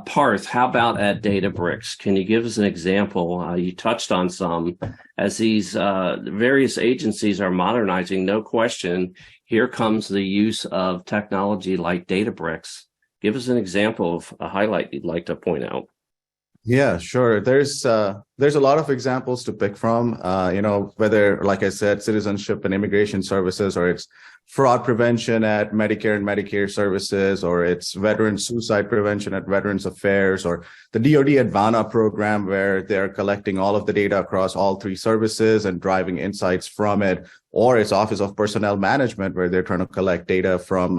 Parth, how about at Databricks? Can you give us an example? You touched on some. As these various agencies are modernizing, no question, here comes the use of technology like Databricks. Give us an example of a highlight you'd like to point out. Yeah, sure. There's a lot of examples to pick from. Whether, like I said, citizenship and immigration services, or it's fraud prevention at Medicare and Medicare services, or it's veteran suicide prevention at Veterans Affairs, or the DoD Advana program where they're collecting all of the data across all three services and driving insights from it, or it's Office of Personnel Management where they're trying to collect data from,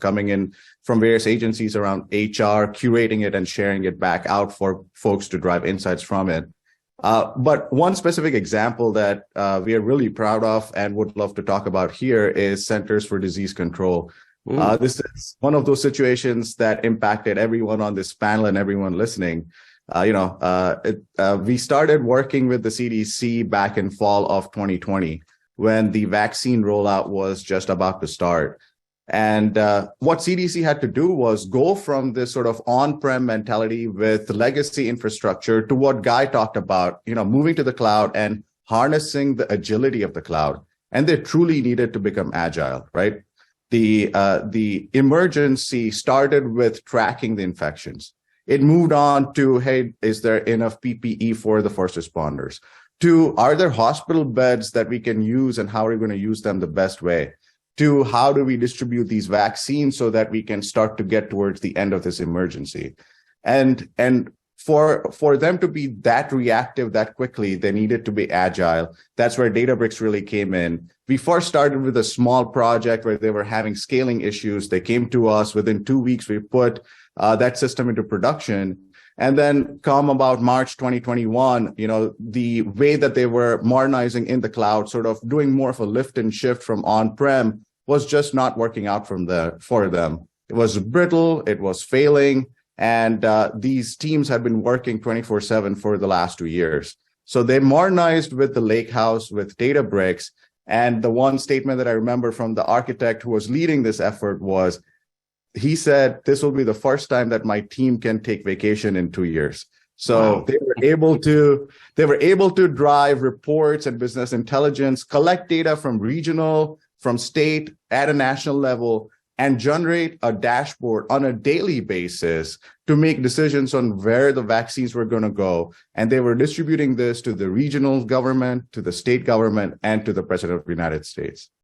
coming in from various agencies around HR, curating it and sharing it back out for folks to drive insights from it. But one specific example that we are really proud of and would love to talk about here is Centers for Disease Control. This is one of those situations that impacted everyone on this panel and everyone listening. We started working with the CDC back in fall of 2020 when the vaccine rollout was just about to start. And what CDC had to do was go from this sort of on-prem mentality with legacy infrastructure to what Guy talked about, moving to the cloud and harnessing the agility of the cloud. And they truly needed to become agile, right? The emergency started with tracking the infections. It moved on to, hey, is there enough PPE for the first responders? To, are there hospital beds that we can use and how are we going to use them the best way? To, how do we distribute these vaccines so that we can start to get towards the end of this emergency? And for them to be that reactive that quickly, they needed to be agile. That's where Databricks really came in. We first started with a small project where they were having scaling issues. They came to us. Within 2 weeks, we put that system into production. And then come about March 2021, the way that they were modernizing in the cloud, sort of doing more of a lift and shift from on-prem, was just not working out for them. It was brittle, it was failing, and these teams had been working 24/7 for the last 2 years. So they modernized with the Lakehouse, with Databricks, and the one statement that I remember from the architect who was leading this effort was, he said, this will be the first time that my team can take vacation in 2 years. So wow. They were able to drive reports and business intelligence, collect data from regional, from state, at a national level, and generate a dashboard on a daily basis to make decisions on where the vaccines were going to go. And they were distributing this to the regional government, to the state government, and to the President of the United States.